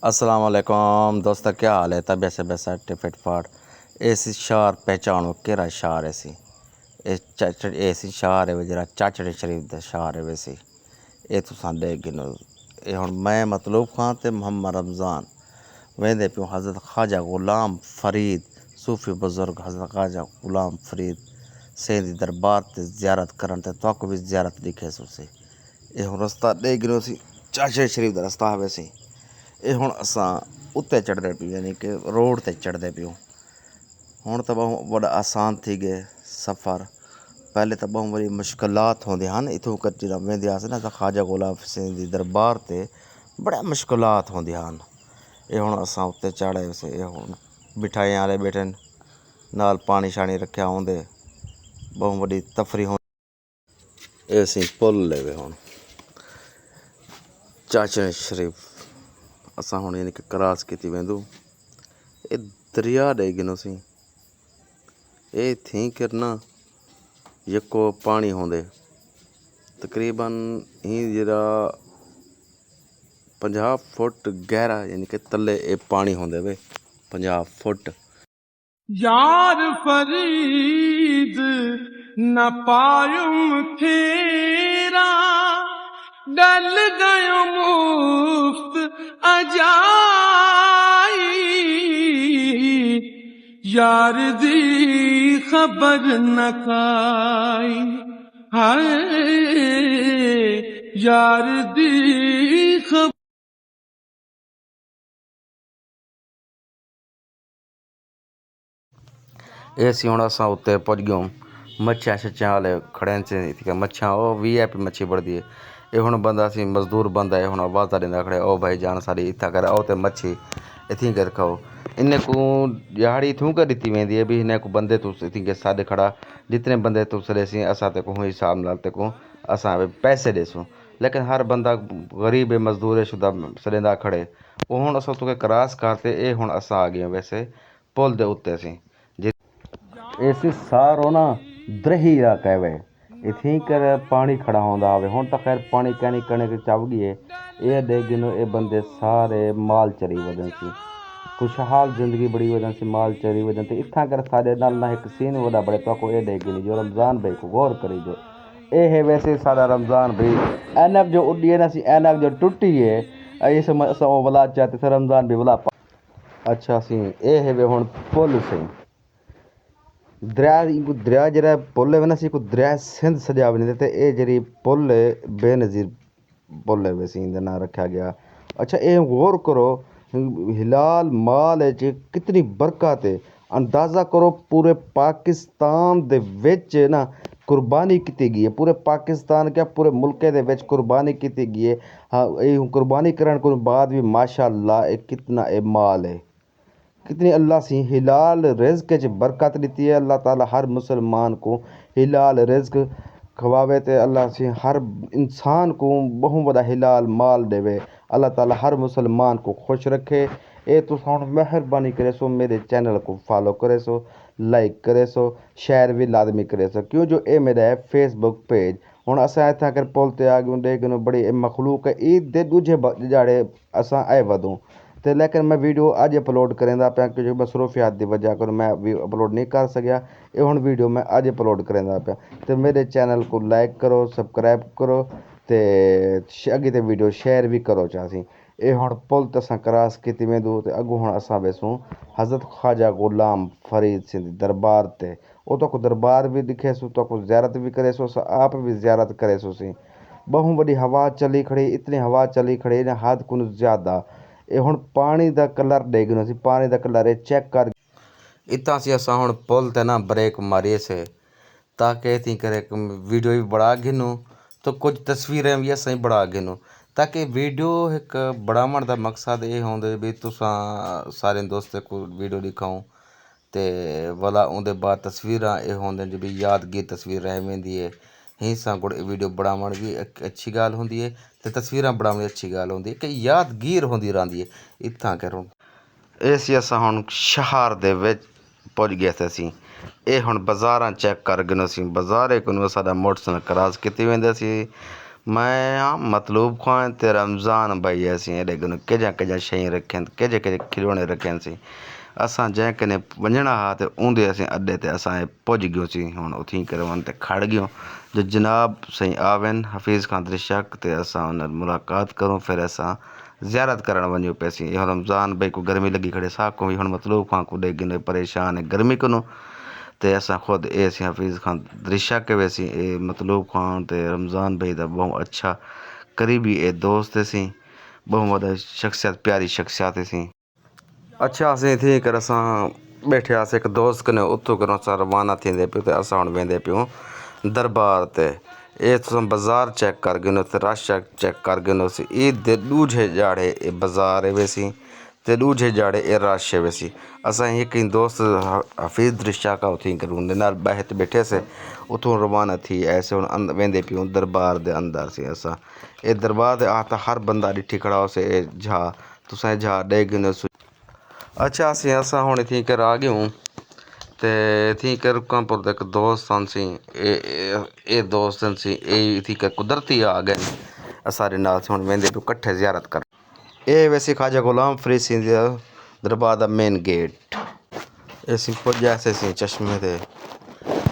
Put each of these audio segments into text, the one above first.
अस्सलाम वालेकुम दोस्तों, क्या हाल है? तबीयत से बैसा टिफिट फाट ऐसी शार पहचानो केरा शार ऐसी ऐसी शार है जरा चाचड़े शरीफ दा शार है वैसी ये तुसां दे गिनो ये हुण मैं मतलूब खां ते मोहम्मद रमज़ान वेंदे पियो हज़रत ख्वाजा ग़ुलाम फरीद सूफ़ी बुज़ुर्ग हज़रत ख्वाजा ग़ुलाम फरीद सेंदी दरबार ते ज़ियारत करन ते तोक भी ज़ियारत दिखे सुसी ये हुण रस्ता दे गिनो सी चाचड़े शरीफ दा रस्ता है वैसी ये हुण असां उत्ते चढ़दे पियो यानी कि रोड ते चढ़दे पियो हुण तो बहु वॾा आसान थी गए सफ़र पहले तो बहु वरी मुश्किलात होंदी हन इथों कच्ची वेंदे हुआसीं न ख्वाजा ग़ुलाम सिंह दी दरबार ते बड़ा मुश्किलात होंदी हन ये हुण असां उत्ते चढ़े ये हुण मिठाइयां वाले बैठे नाल पानी शानी रखिया होंदे बहु वॾी तफरी होंदी ये असीं पुल लेवे हुण चाचड़े शरीफ असां हुण यानी कि क्रॉस कीती वेंदो ये दरिया ॾेई गिनोसीं ये थी किरना यको पानी होंदे तकरीबन ही जरा 50 फुट गहरा यानी कि तले ये पानी होंदे वे 50 फुट यार फरीद न पायुम फेरा डल गयो मुफ्त अजाई यार दी खबर न काई हाय यार दी खबर ये सी हुण असां उते पुॼ गियूं मच्छियां शच्छियां वाले खड़े थे मच्छियां ओ VIP मच्छी बढ़दी है ये हुण बंदा सी मजदूर बंदा है हुण आवाज़ा ॾींदा खड़े ओ भाई जान सारी इथा करे ओ ते मच्छी इथी कर खाओ इन को दिहाड़ी इथूं कर ॾिती वेंदी है भी हिन को बंदे तू इथी के साॾे खड़ा जितने बंदे तू सॾेसी असां ते को हिसाब नाल ते को असां पैसे ॾेसूं लेकिन हर बंदा गरीब है मजदूर है शुदा सॾेंदा खड़े वो हुण असां तोखे क्रॉस करते ये हुण असां आ गए वैसे पुल दे उत्ते सी ऐसी सारो ना द्रही इलाका है वे इथी कर पानी खड़ा होंदा हवे हुण तो खैर पानी कहनी कने के चव गई ये दे गिनो ये बंदे सारे माल चरी वजन सी खुशहाल जिंदगी बड़ी वजन सी माल चरी वजन ते इथा कर साडे नाल ना एक सीन वड़ा बड़े तो को ये दे गिनी जो रमज़ान भाई को गौर करी जो ए है वैसे सारा रमज़ान भाई ऐनक जो उड़ी है ना सी ऐनक जो टूटी है ये समझ सो वला चाहते थे रमज़ान भी वला अच्छा सी ए है वे हुण पुल सी दरिया जरा पुल है ना सी को दरिया सिंध सजा वञे ते ए जरी पुल बेनज़ीर पुल है वैसे इंदा ना रखा गया अच्छा ये गौर करो हिलाल माल है जी कितनी बरकत है अंदाज़ा करो पूरे पाकिस्तान दे विच ना कुर्बानी की गई है पूरे पाकिस्तान क्या पूरे मुल्क दे विच कुर्बानी की गई है हाँ ये कुर्बानी करने को बाद भी माशाअल्लाह कितना ए माल है कितनी अल्लाह सी हिलाल रिज़्क़ च बरकत दी है अल्लाह ताला हर मुसलमान को हिलाल रिज़्क़ खवावे ते अल्लाह सी हर इंसान को बहु बड़ा हिलाल माल देवे अल्लाह ताला हर मुसलमान को खुश रखे ए तो हुण मेहरबानी करे सो मेरे चैनल को फॉलो करे सो लाइक करे सो शेयर भी लाजमी करे सो क्यों जो ए मेरा है फेसबुक पेज हुण असां इत्थां कर पुल ते आ गयूं ॾे गिनो बड़ी मखलूक ईद दे दूजे ॾियाड़े असां आए वधूं तो लेकिन मैं वीडियो अज अपलोड करेंदा पाया क्योंकि मसरूफियात की वजह कर मैं भी अपलोड नहीं कर सकिया ये हुण वीडियो मैं अज अपलोड करेंदा पाया तो मेरे चैनल को लाइक करो सबसक्राइब करो तो अगे तो वीडियो शेयर भी करो चासी ये हुण पुल ते असां क्रॉस कीती वेंदो तो अगों हुण असां वेसूं हज़रत ख्वाजा ग़ुलाम फरीद सिंह दरबार ते वो तो को दरबार भी दिखे सो तो को ज़ियारत भी करे सो आप भी ज़ियारत करे सो सी बहु बड़ी हवा चली खड़ी इतनी हवा चली खड़ी ने हद को ज़्यादा ये हुण पानी दा कलर ॾेई गिनो सी पानी दा कलर चेक कर इतां सी असां हुण पुल ते ना ब्रेक मारिए से ताकि थी करे वीडियो भी बड़ा गिनूं तो कुछ तस्वीरें भी असां बड़ा गिनूं ताकि वीडियो एक बढ़ावण दा मकसद ये होंदे भी तुसां सारे दोस्तें को वीडियो दिखाऊं ते वाला उनके बाद तस्वीरां ये होंदे जो भी यादगीर तस्वीर रह वेंदी है ही सां गुड़ वीडियो बनावण भी एक अच्छी गाल होंदी है ते तस्वीरां बनावण अच्छी गाल होंदी है कि यादगीर होंदी रहंदी है इत्थां करो ऐसी असां हुण शहर दे विच पुज गए थे असीं ये हुण बाज़ारां चेक कर गिनो सी बाज़ारे को साडा मोटरसाइकिल क्रॉस कीती वेंदे सी मैं हाँ मतलूब खान ते रमज़ान भाई असीं एॾे गन केजा शयूं रखियनि केजे खिलौने रखियनि सी असां जंहिं कने वञणा हा ते ऊंदे असीं अॾे ते असां पुॼ गयोसीं हुण उथी करे वञ ते खड़ गयो जो जनाब सही आवन हफ़ीज़ खान दिलशक ते असां हुन मुलाक़ात करूं फिर असां ज़ियारत करण वञूं पियासीं इहो रमज़ान भाई को गर्मी लगी खड़े साको हुण मतलूब खां को ॾे गिने परेशान है गर्मी कोनो ते असां खुद ए असीं हफ़ीज़ खान दिलशक के वैसी ए मतलूब खान ते रमज़ान भाई दा बहुत अच्छा करीबी ए दोस्त सी बहुत वॾा शख्सियत प्यारी शख्सियत सी अच्छा असीं थी करे असां बैठियासीं हिकु दोस्त कने उतो करे असां रवाना थींदे पियो ते असां हुण वेंदे पियूं दरबार ते ए तुसां बाज़ार चेक कर गिनो ते रश चेक कर गिनोसीं ईद ॾूझे ॼाड़े ए बाज़ार ए वेसी ते ॾूझे ॼाड़े ए रश ए वेसी असां हिकु दोस्त हफ़ीज़ दिलशक का उथी करे हुन नाल ॿाहिरि बैठेसीं उतों रवाना थी आयासीं हुण वेंदे पियूं दरबार दे अंदर सी असां ए दरबार दे आ त हर बंदा ॾिठी खड़ा होसीं ए झा तुसां झा ॾेई गिनोसीं अच्छा असां हुण थी करे आ गयूं ते थी करे रुकां पर हिकु दोस्त सी ए दोस्तन सी ए थी करे कुदरती आ गए असां ॾे नाल हुण वेंदे पियूं कट्ठे ज़ियारत कर ए वैसे ख्वाजा गुलाम फरीद सिंह दरबार दा मेन गेट असीं पुॼासीं चश्मे ते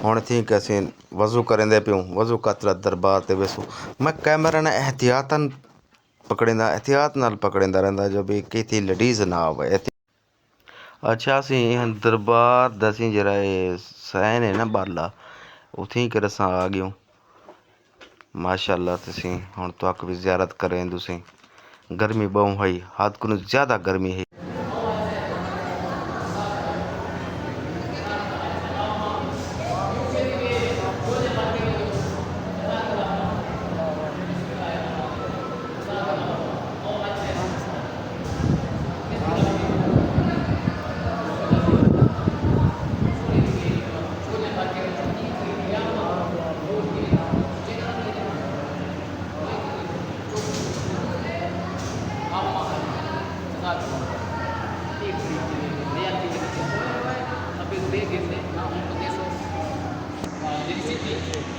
हुण थी के असीं वज़ू करेंदे पियूं वज़ू कतरा दरबार ते वेसूं मैं कैमरा न एहतियातन पकड़ींदा एहतियात नाल पकड़ींदा रहंदा जो भी किथे लेडीज़ ना आवे अच्छा असीं दरबार दा असीं जेह्ड़ा एह् सैन है ना बाला उत्थें कर असां आ गयूं माशाअल्लाह तुसीं हुण तुआक भी ज़ियारत करें तुसीं गर्मी बहु हई हद कोला ज़्यादा गर्मी है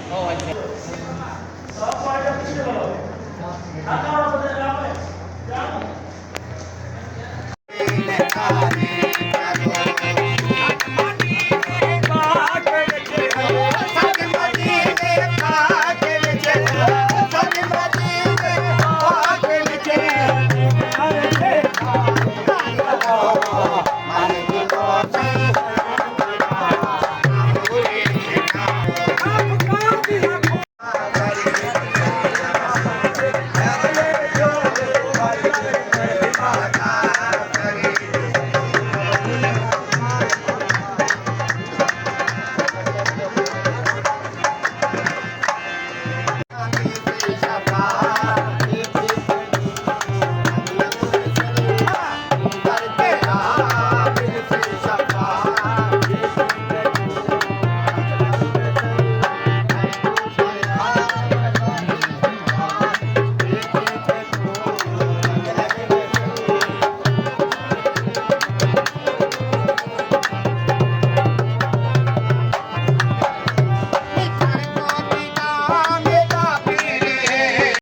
Oh, I